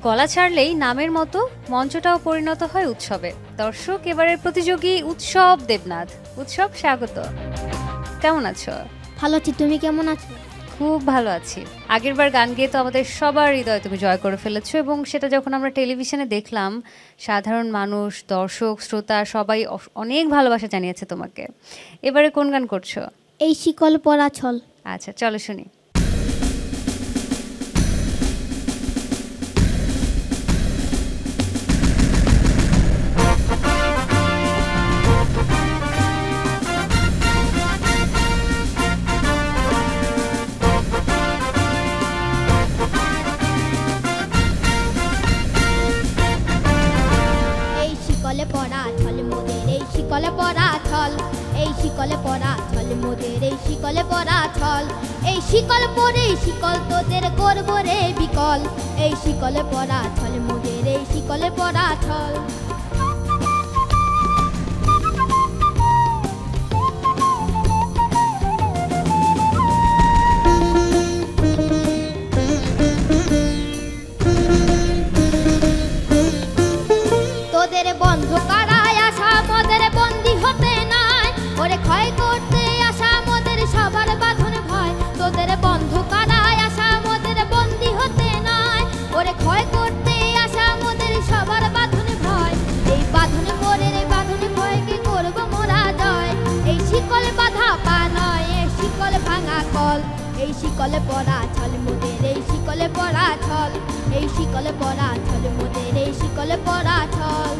গলা ছাড়লেই নামের মতো মঞ্চটাও পরিণত হয় উৎসবে। দর্শক, এবারের প্রতিযোগী উৎসব দেবনাথ। উৎসব, স্বাগত। কেমন আছো? ভালো আছি, তুমি কেমন আছো? খুব ভালো আছি। আগেরবার গান গেয়ে তো আমাদের সবার হৃদয় তুমি জয় করে ফেলেছো, এবং সেটা যখন আমরা টেলিভিশনে দেখলাম, সাধারণ মানুষ, দর্শক, শ্রোতা সবাই অনেক ভালোবাসা জানিয়েছে তোমাকে। এবারে কোন গান করছো? এই শিকল পরা ছল। আচ্ছা, চলো শুনি। শিকলে পরা ছল, এই শিকলে পরা ছল মোদের, এই শিকলে পরা ছল। এই শিকল পরে শিকল তোদের করব রে বিকল। এই শিকলে পরা ছল মোদের, এই শিকলে পরা ছল। তোদের বন্ধ কারায় আসা মোদের বন্দি হতে নাই, ওরে ক্ষয় করতে আসা মোদের সবার বাঁধন ভয়। তোদের বন্ধ কারায় আসা মোদের বন্দি হতে নাই, ওরে ক্ষয় করতে আসা মোদের সবার বাঁধন ভয়। এই বাঁধন মোরের বাঁধন ভয়কে করব মোরা জয়। এই শিকল বাঁধা পা নয়, এই শিকল ভাঙা কল। এই শিকলে পরা ছল মোদের, এই শিকলে পরা ছল। এই শিকলে পরা ছল মোদের, এই শিকলে পরা ছল।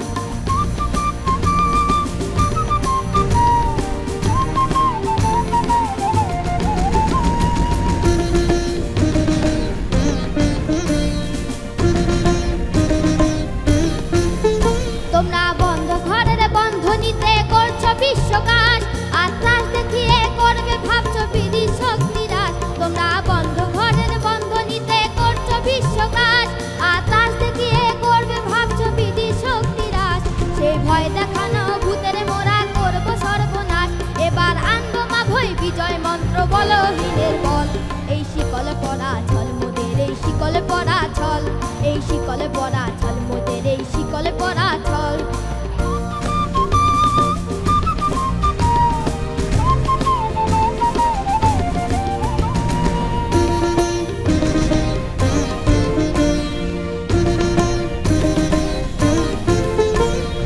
তোমরা বন্ধ ঘরের বন্ধ নিতে করছো বিশ্বকাশ, আর ত্রাস দেখিয়ে করবে ভাবছো বিধি শক্তিরাজ। তোমরা বন্ধ ঘরের বন্ধ নিতে করছো বিশ্বকাশ, আর ত্রাস দেখিয়ে করবে ভাবছো বিধি শক্তিরাজ। সেই ভয় দেখানো ভূতের মোরা করবো সর্বনাশ। এবার আনবো মা ভয় বিজয় মন্ত্র, বলহীনের বল। এই শিকলে পরা ছল মোদের, এই শিকলে পরা ছল। এই শিকলে পরা ছল মোদের, এই শিকলে পরা ছল।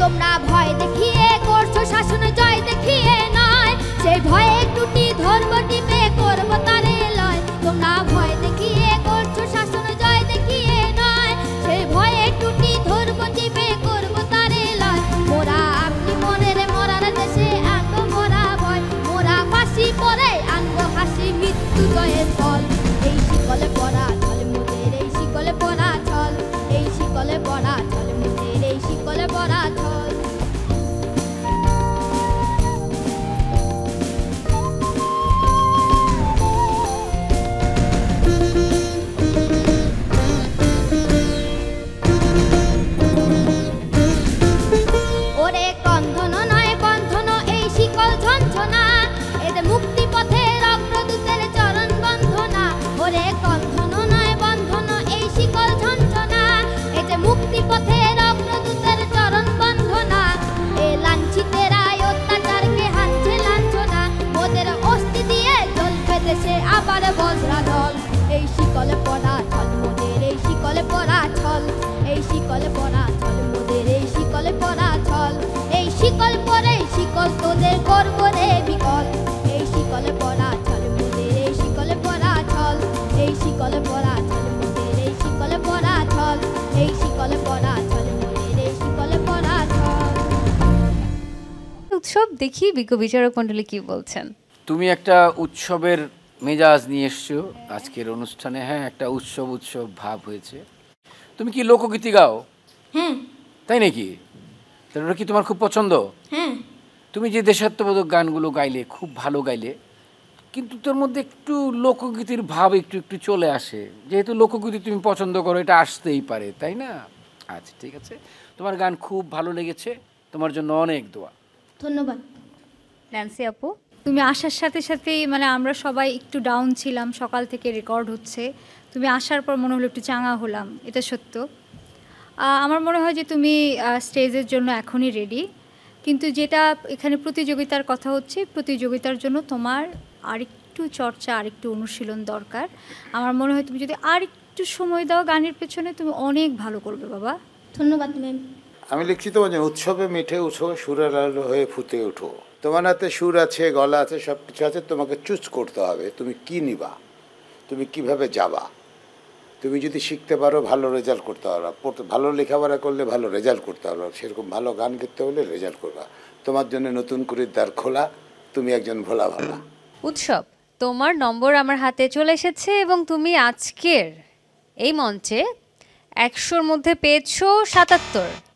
তোমরা ভয় দেখিয়ে করছো শাসন, জয় দেখিয়ে নয়। সেই ভয়ে টুটি ধর্ম টিপে করবো তারে লয়। তোমরা ভয় দেখিয়ে করছো শাসন, জয় দেখিয়ে নয়। সেই ভয়ে টুটি ধর্ম টিপে করবো তারে লয়। মোরা আপনি মনের মরার দেশে আনবো মোরা ভয়। মোরা ফাঁসি পরে আনবো হাসি, মৃত্যু জয়ের ফল। এই শিকলে পরা ছল মোদের, এই শিকলে পরা ছল। এই শিকলে পরা ছল মোদের, এই শিকলে পরা ছল। ওরে কন্ধন নয় বন্ধন, এই শিকল ঝঞ্ঝনা। এতে মুক্তি পথের অগ্রদূতের চরণ বন্ধনা। ওরে কন্ধন নয় বন্ধন, এই শিকল ঝঞ্ঝনা। এতে মুক্তি পথের অগ্রদূতের চরণ বন্ধনা। এ লাঞ্ছিতেরা অত্যাচারকে হানছে লাঞ্ছনা। ওদের অস্থি দিয়ে জ্বলবে দেশে আবার বজ্রা ঢল। এই শিকলে পরা ছল মোদের, এই শিকলে পরা ছল। এই শিকলে পরা ছল মোদের, এই শিকলে পরা ছল। এই শিকল পরে শিকল তোদের করব রে বিকল। এই শিকলে পরা ছল মোদের, এই শিকলে পরা ছল। এই শিকলে পরা ছল মোদের, এই শিকলে পরা ছল। এই শিকলে পরা ছল মোদের, এই শিকলে পরা ছল। উৎসব, দেখি বিজ্ঞ বিচারক মণ্ডলী কি বলছেন। তুমি একটা উৎসবের মেজাজ নিয়ে এসছো আজকের অনুষ্ঠানে। হ্যাঁ, একটা উৎসব উৎসব ভাব হয়েছে। তুমি কি লোকগীতি গাও? হ্যাঁ। তাই নাকি? তাহলে ওটা কি তোমার খুব পছন্দ? হ্যাঁ। তুমি যে দেশাত্মবোধক গানগুলো গাইলে, খুব ভালো গাইলে, কিন্তু তোর মধ্যে একটু লোকগীতির ভাব একটু একটু চলে আসে। যেহেতু লোকগীতি তুমি পছন্দ করো, এটা আসতেই পারে, তাই না? আচ্ছা, ঠিক আছে, তোমার গান খুব ভালো লেগেছে, তোমার জন্য অনেক দোয়া। ধন্যবাদ। ন্যান্সি আপু, তুমি আসার সাথে সাথেই মানে আমরা সবাই একটু ডাউন ছিলাম, সকাল থেকে রেকর্ড হচ্ছে, তুমি আসার পর মনে হলো একটু চাঙা হলাম, এটা সত্য। আমার মনে হয় যে তুমি স্টেজের জন্য এখনই রেডি, কিন্তু যেটা এখানে প্রতিযোগিতার কথা হচ্ছে, প্রতিযোগিতার জন্য তোমার আরেকটু চর্চা, আরেকটু অনুশীলন দরকার। আমার মনে হয় তুমি যদি আরেকটু সময় দাও গানের পেছনে, তুমি অনেক ভালো করবে বাবা। ধন্যবাদ ম্যাম। আমি লিখছি তোমার যে উৎসবে মিঠে উঠো, সুরের আলো হয়ে ফুটে ওঠো। তোমার হাতে সুর আছে, গলা আছে, সব কিছু আছে, তোমাকে চুজ করতে হবে তুমি কি নিবা, তুমি কিভাবে যাবা। তুমি যদি শিখতে পারো ভালো রেজাল্ট করতে পারো, ভালো লেখাপড়া করলে ভালো রেজাল্ট করতে পারো, সেরকম ভালো গান করতে হলে রেজাল্ট করবা। তোমার জন্য নতুন করে দ্বার খোলা, তুমি একজন ভোলা ভালা। উৎসব, তোমার নম্বর আমার হাতে চলে এসেছে এবং তুমি আজকের এই মঞ্চে 100-র মধ্যে পেয়েছো 77।